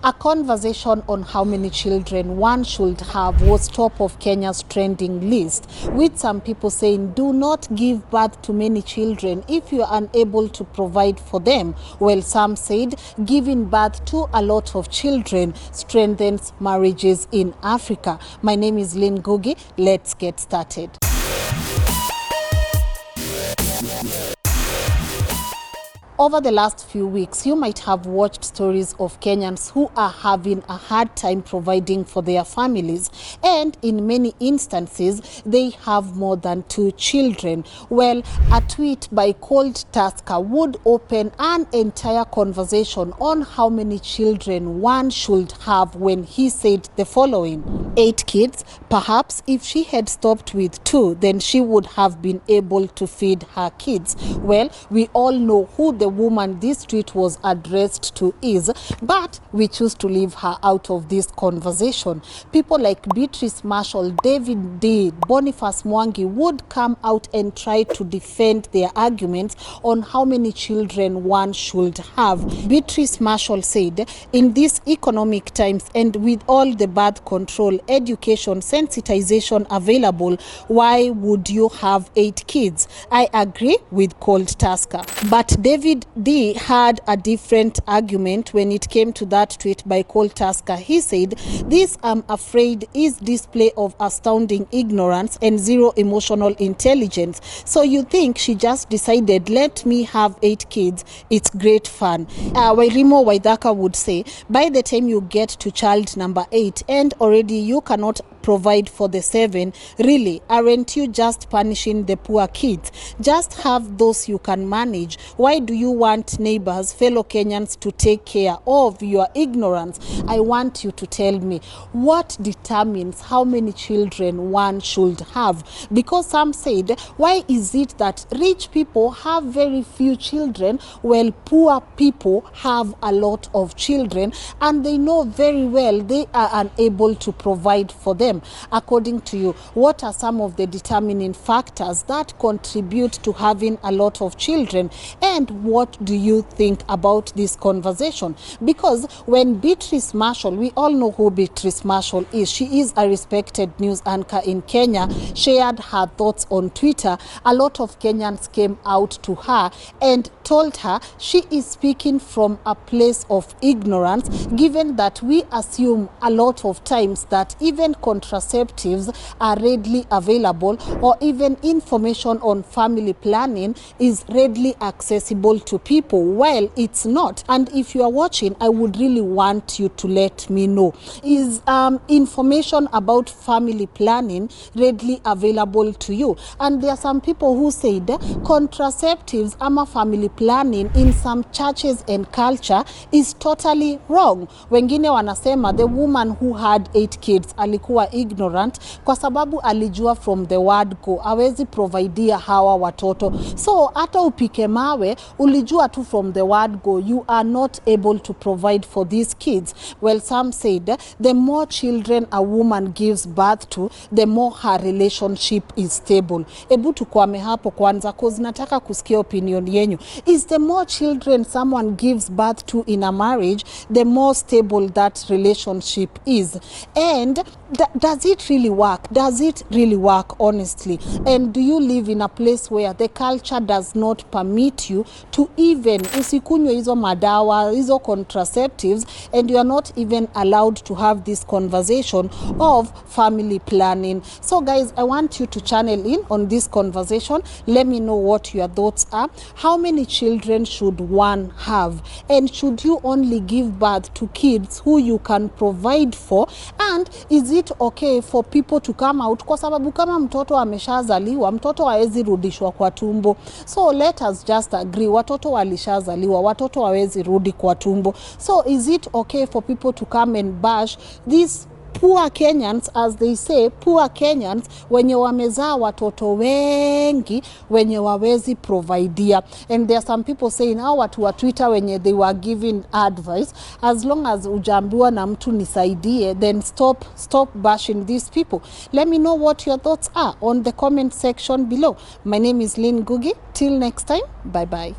A conversation on how many children one should have was top of Kenya's trending list, with some people saying do not give birth to many children if you are unable to provide for them, while some said giving birth to a lot of children strengthens marriages in Africa. My name is Lynn Ngugi. Let's get started. Over the last few weeks, you might have watched stories of Kenyans who are having a hard time providing for their families, and in many instances, they have more than 2 children. Well, a tweet by Cold Tusker would open an entire conversation on how many children one should have when he said the following: 8 kids. Perhaps if she had stopped with 2, then she would have been able to feed her kids. Well, we all know who the woman this tweet was addressed to is, but we choose to leave her out of this conversation. People like Beatrice Marshall, David D, Boniface Mwangi would come out and try to defend their arguments on how many children one should have. Beatrice Marshall said, in these economic times and with all the birth control, education, sensitization available, why would you have 8 kids? I agree with Cold Tusker. But David D had a different argument when it came to that tweet by Cold Tusker. He said, this, I'm afraid, is display of astounding ignorance and zero emotional intelligence. So you think she just decided, let me have 8 kids, it's great fun. Wairimo Waithaka would say, by the time you get to child number 8 and already you cannot provide for the 7, really, aren't you just punishing the poor kids? Just have those you can manage. Why do you want neighbors, fellow Kenyans, to take care of your ignorance? I want you to tell me what determines how many children one should have, because some said, why is it that rich people have very few children while poor people have a lot of children, and they know very well they are unable to provide for them? According to you, what are some of the determining factors that contribute to having a lot of children, and what do you think about this conversation? Because when Beatrice Marshall, we all know who Beatrice Marshall is, she is a respected news anchor in Kenya, shared her thoughts on Twitter, a lot of Kenyans came out to her and told her she is speaking from a place of ignorance, given that we assume a lot of times that even contraceptives are readily available, or even information on family planning is readily accessible to people. Well, it's not. And if you are watching, I would really want you to let me know, is information about family planning readily available to you? And there are some people who said contraceptives ama family planning in some churches and culture is totally wrong. Wengine wanasema the woman who had 8 kids alikuwa ignorant kwa sababu alijua from the word go hawezi providea hawa watoto. So hata upike mawe ulijua tu from the word go you are not able to provide for these kids. Well, some said the more children a woman gives birth to, the more her relationship is stable. Ebu tukwame hapo kwanza, cause nataka kusikia opinion yenyu. Is the more children someone gives birth to in a marriage, the more stable that relationship is? And does it really work? Does it really work, honestly? And do you live in a place where the culture does not permit you to even usikunywe hizo madawa, hizo contraceptives, and you are not even allowed to have this conversation of family planning? So guys, I want you to channel in on this conversation. Let me know what your thoughts are. How many children should one have? And should you only give birth to kids who you can provide for? And is it okay for people to come out? Kwa sababu kama mtoto ameshazaliwa, mtoto hawezi rudishwa kwa tumbo. So let us just agree, watoto walishazaliwa, watoto hawezi rudi kwa tumbo. So is it okay for people to come and bash these poor Kenyans, as they say, poor Kenyans, wenye wamezaa watoto wengi, wenye wawezi providea? And there are some people saying, how watu wa Twitter wenye they were giving advice, as long as ujambiwa na mtu nisaidie, then stop bashing these people. Let me know what your thoughts are on the comment section below. My name is Lynn Ngugi. Till next time, bye bye.